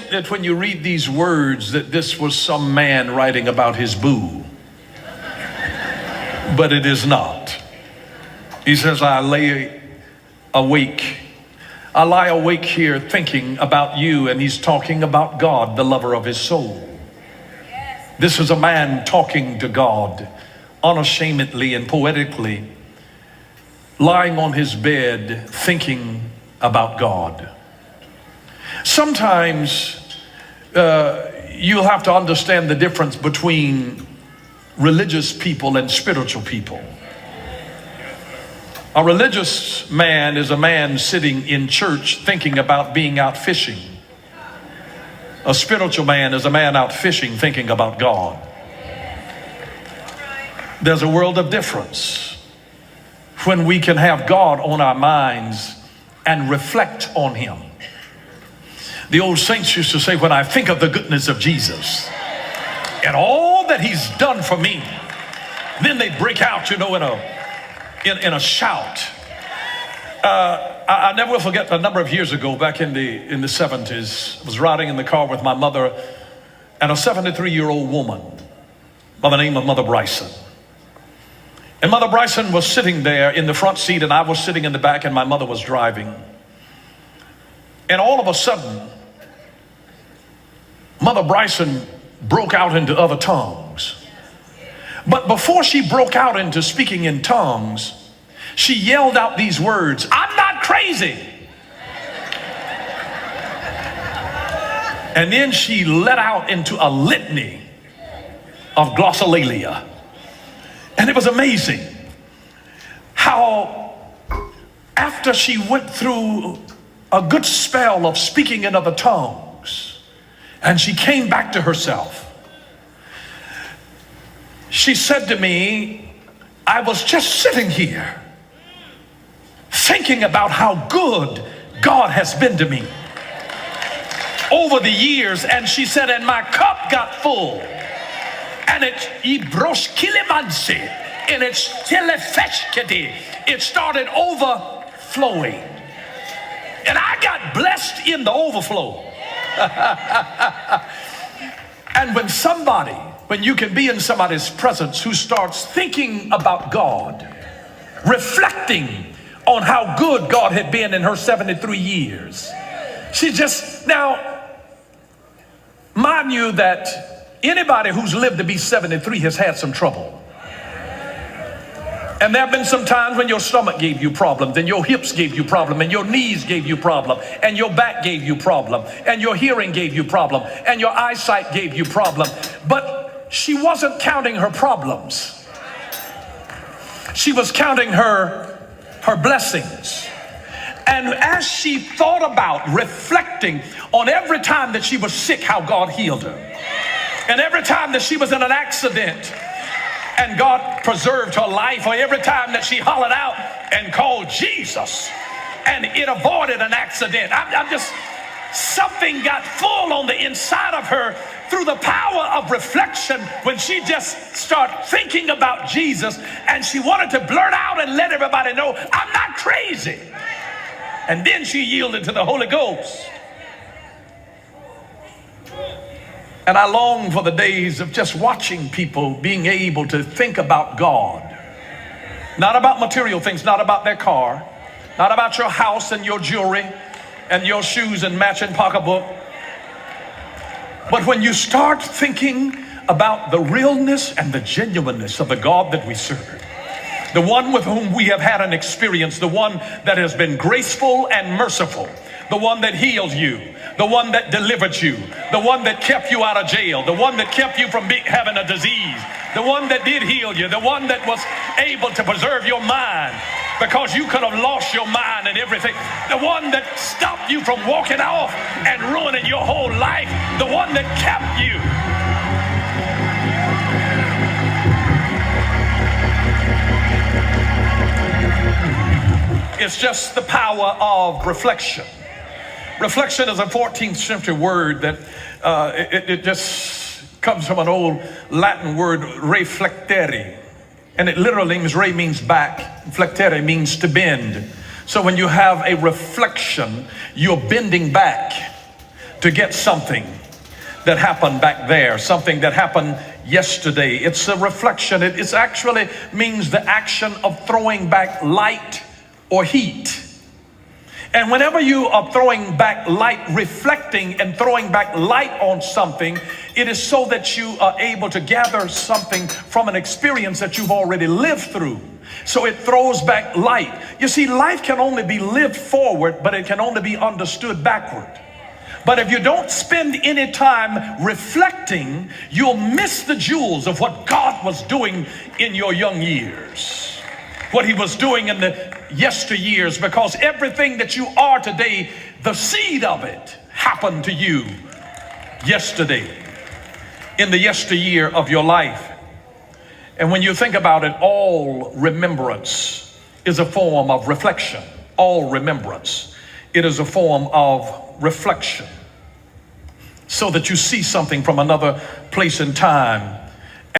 tempted when you read these words that this was some man writing about his boo. But it is not. He says, I lie awake here thinking about you. And he's talking about God, the lover of his soul. This is a man talking to God unashamedly and poetically, lying on his bed thinking about God. Sometimes you'll have to understand the difference between religious people and spiritual people. A religious man is a man sitting in church thinking about being out fishing. A spiritual man is a man out fishing thinking about God. There's a world of difference when we can have God on our minds and reflect on him. The old saints used to say, when I think of the goodness of Jesus and all that he's done for me, then they break out, in a shout. I never will forget, a number of years ago, back in the 70s, I was riding in the car with my mother and a 73-year-old woman by the name of Mother Bryson. And Mother Bryson was sitting there in the front seat and I was sitting in the back and my mother was driving. And all of a sudden, Mother Bryson broke out into other tongues. But before she broke out into speaking in tongues, she yelled out these words, I'm not crazy. And then she let out into a litany of glossolalia. And it was amazing how after she went through a good spell of speaking in other tongues and she came back to herself, she said to me, I was just sitting here thinking about how good God has been to me over the years. And she said, and my cup got full. And it started overflowing. And I got blessed in the overflow. And when you can be in somebody's presence who starts thinking about God, reflecting on how good God had been in her 73 years. She just, now, mind you that anybody who's lived to be 73 has had some trouble. And there have been some times when your stomach gave you problems, and your hips gave you problem, and your knees gave you problem, and your back gave you problem, and your hearing gave you problem, and your eyesight gave you problem. But she wasn't counting her problems. She was counting her blessings. And as she thought about reflecting on every time that she was sick, how God healed her, and every time that she was in an accident and God preserved her life, or every time that she hollered out and called Jesus and it avoided an accident, something got full on the inside of her through the power of reflection when she just started thinking about Jesus, and she wanted to blurt out and let everybody know, I'm not crazy. And then she yielded to the Holy Ghost. And I long for the days of just watching people being able to think about God. Not about material things, not about their car, not about your house and your jewelry and your shoes and matching pocketbook. But when you start thinking about the realness and the genuineness of the God that we serve, the one with whom we have had an experience, the one that has been graceful and merciful, the one that healed you, the one that delivered you, the one that kept you out of jail, the one that kept you from having a disease, the one that did heal you, the one that was able to preserve your mind because you could have lost your mind and everything, the one that stopped you from walking off and ruining your whole life, the one that kept you. It's just the power of reflection. Reflection is a 14th century word that it just comes from an old Latin word, reflectere. And it literally means, re means back, flectere means to bend. So when you have a reflection, you're bending back to get something that happened back there, something that happened yesterday. It's a reflection. It actually means the action of throwing back light or heat. And whenever you are throwing back light, reflecting and throwing back light on something, it is so that you are able to gather something from an experience that you've already lived through. So it throws back light. You see, life can only be lived forward, but it can only be understood backward. But if you don't spend any time reflecting, you'll miss the jewels of what God was doing in your young years, what he was doing in the yesteryears, because everything that you are today, the seed of it happened to you yesterday, in the yesteryear of your life. And when you think about it, all remembrance is a form of reflection. All remembrance, it is a form of reflection, so that you see something from another place and time